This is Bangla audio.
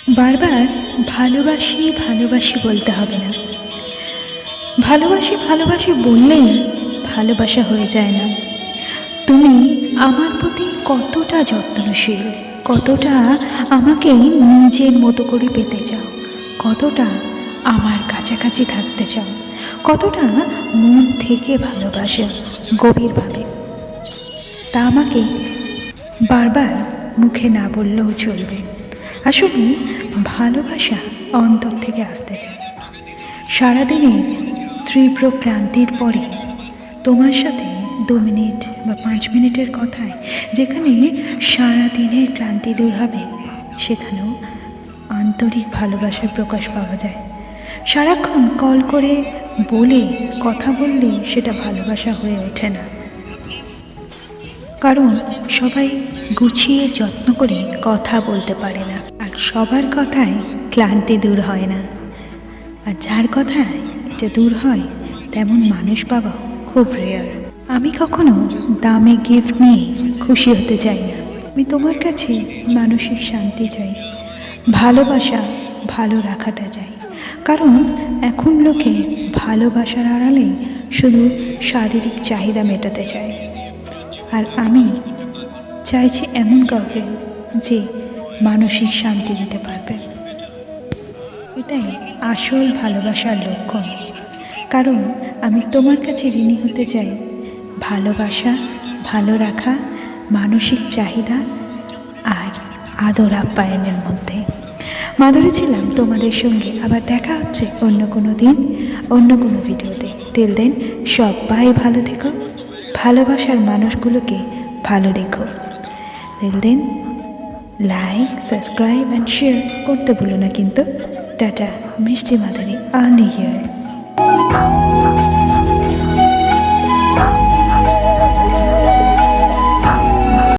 বারবার ভালোবাসি ভালোবাসি বলতে হবে না। ভালোবাসি ভালোবাসি বললেই ভালোবাসা হয়ে যায় না। তুমি আমার প্রতি কতটা যত্নশীল, কতটা আমাকে নিজের মতো করে পেতে চাও, কতটা আমার কাছাকাছি থাকতে চাও, কতটা মন থেকে ভালোবাসো গভীরভাবে, তা আমাকে বারবার মুখে না বললেও চলবে। আসলে ভালোবাসা অন্তর থেকে আসতে চায়। সারাদিনের তীব্র ক্লান্তির পরে তোমার সাথে 2 মিনিট বা 5 মিনিটের কথায় যেখানে সারাদিনের ক্লান্তি দূর হবে, সেখানেও আন্তরিক ভালোবাসার প্রকাশ পাওয়া যায়। সারাক্ষণ কল করে বলে কথা বললে সেটা ভালোবাসা হয়ে ওঠে না, কারণ সবাই গুছিয়ে যত্ন করে কথা বলতে পারে না, আর সবার কথায় ক্লান্তি দূর হয় না। আর যার কথায় এটা দূর হয় তেমন মানুষ পাওয়া খুব রেয়ার। আমি কখনো দামে গিফট নিয়ে খুশি হতে চাই না। আমি তোমার কাছে মানসিক শান্তি চাই, ভালোবাসা ভালো রাখাটা চাই। কারণ এখন লোকে ভালোবাসার আড়ালে শুধু শারীরিক চাহিদা মেটাতে চায়, আর আমি চাইছি এমন কাউকে যে মানসিক শান্তি দিতে পারবে। এটাই আসল ভালোবাসার লক্ষণ। কারণ আমি তোমার কাছে ঋণী হতে চাই ভালোবাসা, ভালো রাখা, মানসিক চাহিদা আর আদর আপ্যায়নের মধ্যে। মাধুরী ছিলাম তোমাদের সঙ্গে। আবার দেখা হচ্ছে অন্য কোনো দিন, অন্য কোনো ভিডিওতে। টিল দেন সবাই ভালো থেকো, ভালোবাসার মানুষগুলোকে ভালো রেখো। Till then like, subscribe and share করতে ভুলো না কিন্তু। টাটা, মিষ্টি মাধুরী, অনলি হিয়ার।